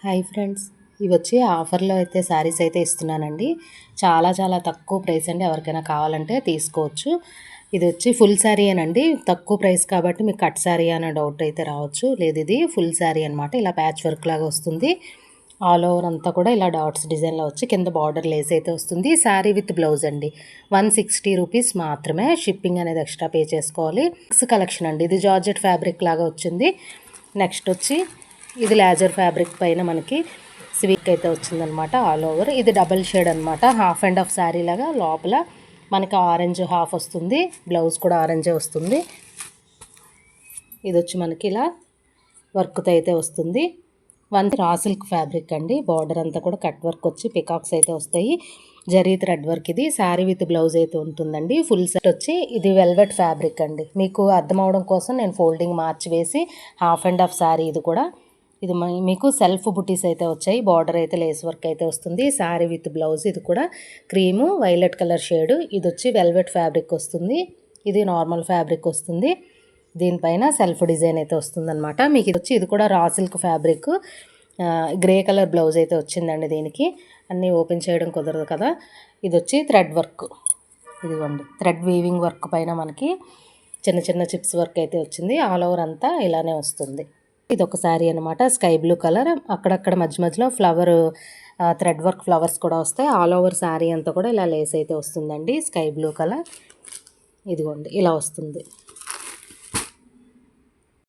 Hi friends, ఇవి వచ్చి ఆఫర్లో అయితే శారీస్ అయితే ఇస్తున్నానండి. చాలా చాలా తక్కువ ప్రైస్ అండి. ఎవరికైనా కావాలంటే తీసుకోవచ్చు. ఇది వచ్చి ఫుల్ శారీ అనండి. తక్కువ ప్రైస్ కాబట్టి మీకు కట్ శారీ అనే డౌట్ అయితే రావచ్చు. లేదు, ఇది ఫుల్ శారీ అనమాట. ఇలా ప్యాచ్ వర్క్ లాగా వస్తుంది. ఆల్ ఓవర్ అంతా కూడా ఇలా డాట్స్ డిజైన్లో వచ్చి కింద బార్డర్ లేస్ అయితే వస్తుంది. శారీ విత్ బ్లౌజ్ అండి. 160 రూపీస్ మాత్రమే. షిప్పింగ్ అనేది ఎక్స్ట్రా పే చేసుకోవాలి. మిక్స్ కలెక్షన్ అండి. ఇది జార్జెట్ ఫ్యాబ్రిక్ లాగా వచ్చింది. నెక్స్ట్ వచ్చి ఇది లేజర్ ఫ్యాబ్రిక్ పైన మనకి స్వీక్ అయితే వచ్చిందనమాట. ఆల్ ఓవర్ ఇది డబల్ షేడ్ అనమాట. హాఫ్ అండ్ హాఫ్ శారీ లాగా లోపల మనకి ఆరెంజ్ హాఫ్ వస్తుంది. బ్లౌజ్ కూడా ఆరెంజే వస్తుంది. ఇది వచ్చి మనకి ఇలా వర్క్తో అయితే వస్తుంది. రా సిల్క్ ఫ్యాబ్రిక్ అండి. బార్డర్ అంతా కూడా కట్ వర్క్ వచ్చి పికాక్స్ అయితే వస్తాయి. Zari thread work. ఇది శారీ విత్ బ్లౌజ్ అయితే ఉంటుందండి. ఫుల్ సెట్ వచ్చి ఇది వెల్వెట్ ఫ్యాబ్రిక్ అండి. మీకు అర్థం అవడం కోసం నేను ఫోల్డింగ్ మార్చి వేసి హాఫ్ అండ్ హాఫ్ శారీ. ఇది కూడా ఇది మీకు సెల్ఫ్ బుటీస్ అయితే వచ్చాయి. బార్డర్ అయితే లేస్ వర్క్ అయితే వస్తుంది. Sari with blouse. ఇది కూడా క్రీము వైలెట్ కలర్ షేడ్. ఇది వచ్చి వెల్వెట్ ఫ్యాబ్రిక్ వస్తుంది. ఇది నార్మల్ ఫ్యాబ్రిక్ వస్తుంది. దీనిపైన సెల్ఫ్ డిజైన్ అయితే వస్తుందన్నమాట. మీకు ఇది వచ్చి ఇది కూడా raw silk fabric. Grey colour blouse అయితే వచ్చిందండి. దీనికి అన్నీ ఓపెన్ చేయడం కుదరదు కదా. ఇది వచ్చి థ్రెడ్ వర్క్. ఇదిగోండి, థ్రెడ్ వీవింగ్ వర్క్ పైన మనకి చిన్న చిన్న చిప్స్ వర్క్ అయితే వచ్చింది. ఆల్ ఓవర్ అంతా ఇలానే వస్తుంది. ఇది ఒక శారీ అనమాట. Sky blue colour. అక్కడక్కడ మధ్య మధ్యలో ఫ్లవర్ థ్రెడ్ వర్క్ ఫ్లవర్స్ కూడా వస్తాయి. ఆల్ ఓవర్ శారీ అంతా కూడా ఇలా లేస్ అయితే వస్తుందండి. Sky blue colour. ఇదిగోండి ఇలా వస్తుంది.